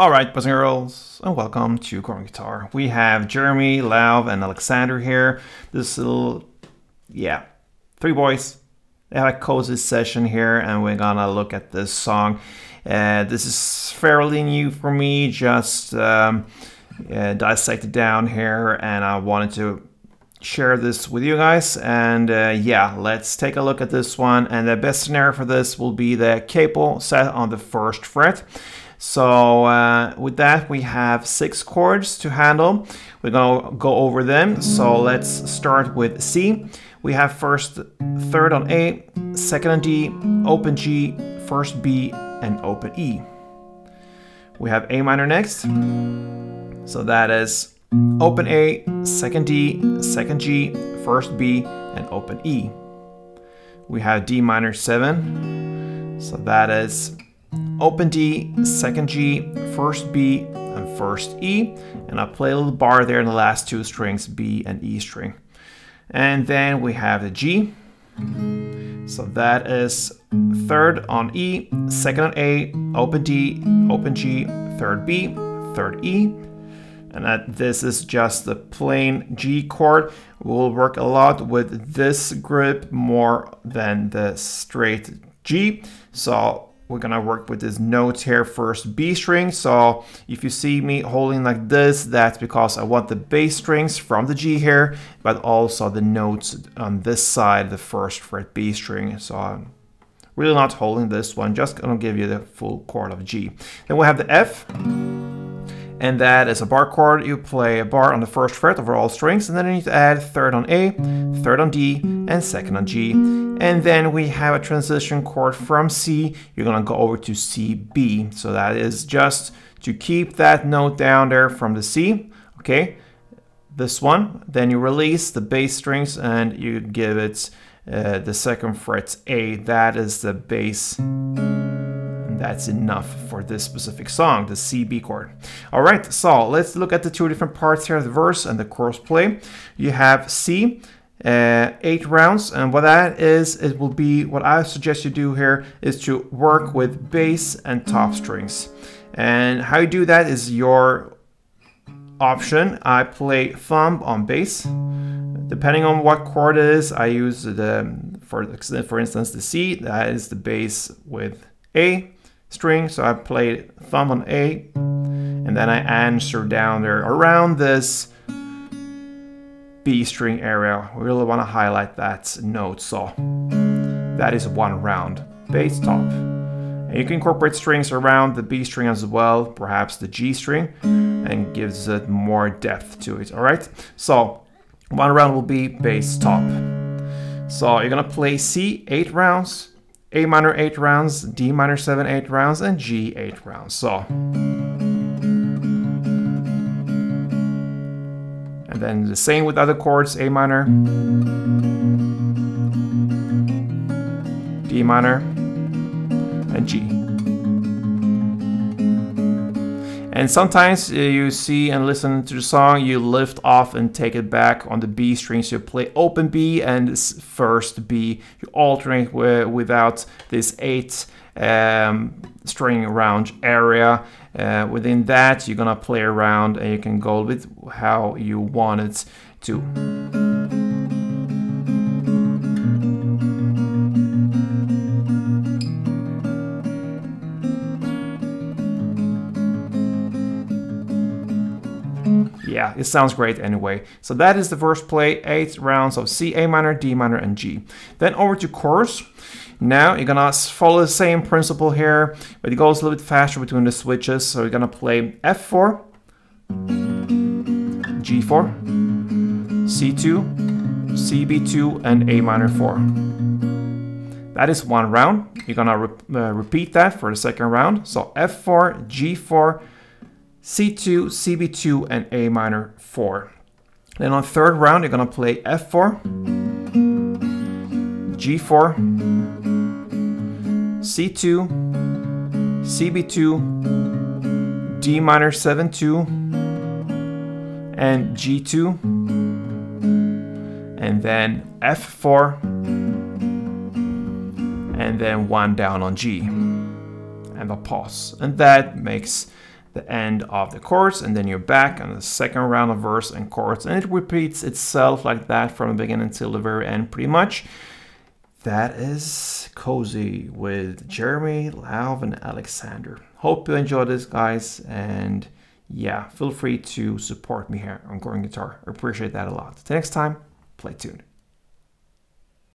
Alright, boys and girls, and welcome to Chord Guitar. We have Jeremy, Lauv, and Alexander here. This little, three boys. They have a cozy session here, and we're gonna look at this song. This is fairly new for me, just dissected down here, and I wanted to share this with you guys. And let's take a look at this one. And the best scenario for this will be the capo set on the 1st fret. So with that, we have 6 chords to handle. We're gonna go over them. So let's start with C. We have first 3rd on A, 2nd on D, open G, 1st B, and open E. We have A minor next. So that is open A, 2nd D, 2nd G, 1st B, and open E. We have D minor 7. So that is open D, 2nd G, 1st B, and 1st E. And I play a little bar there in the last 2 strings, B and E string. And then we have the G. So that is 3rd on E, 2nd on A, open D, open G, 3rd B, 3rd E. And this is just the plain G chord. We'll work a lot with this grip more than the straight G. So we're gonna work with this note here, 1st B string. So if you see me holding like this, that's because I want the bass strings from the G here, but also the notes on this side, the 1st fret B string. So I'm really not holding this one, just gonna give you the full chord of G. Then we have the F, and that is a bar chord. You play a bar on the 1st fret over all strings, and then you need to add 3rd on A, 3rd on D, and 2nd on G. And then we have a transition chord from C. You're gonna go over to C, B. So that is just to keep that note down there from the C, okay? This one, then you release the bass strings and you give it the 2nd fret A. That is the bass. That's enough for this specific song, the C, B chord. All right, so let's look at the 2 different parts here, the verse and the chorus play. You have C, 8 rounds, and what that is, it will be, what I suggest you do here is to work with bass and top strings. And how you do that is your option. I play thumb on bass. Depending on what chord it is, I use for instance, the C, that is the bass with A string, so I play thumb on A, and then I answer down there around this B string area. We really want to highlight that note, so that is 1 round, bass top. And you can incorporate strings around the B string as well, perhaps the G string, and gives it more depth to it. All right, so 1 round will be bass top. So you're gonna play C 8 rounds, A minor 8 rounds, D minor 7 8 rounds, and G 8 rounds. So, and then the same with other chords, A minor, D minor, and G. And sometimes you see and listen to the song, you lift off and take it back on the B string. So you play open B and 1st B. You alternate without this 8 string around area. Within that, you're gonna play around and you can go with how you want it to. Yeah, it sounds great anyway. So that is the verse play, 8 rounds of C, A minor, D minor, and G. Then over to chorus. Now you're gonna follow the same principle here, but it goes a little bit faster between the switches. So you're gonna play F4, G4, C2, CB2, and A minor 4. That is 1 round. You're gonna repeat that for the 2nd round. So F4, G4, C2, CB2, and A minor 4. Then on 3rd round, you're gonna play F4, G4, C2, CB2, D minor 7-2, and G2, and then F4, and then 1 down on G, and a pause. And that makes the end of the chords, and then you're back on the second round of verse and chords, and it repeats itself like that from the beginning until the very end pretty much. That is Cozy with Jeremy, Lauv, and Alexander. Hope you enjoyed this, guys, and yeah, feel free to support me here on Growing Guitar. I appreciate that a lot. Till next time, play tuned.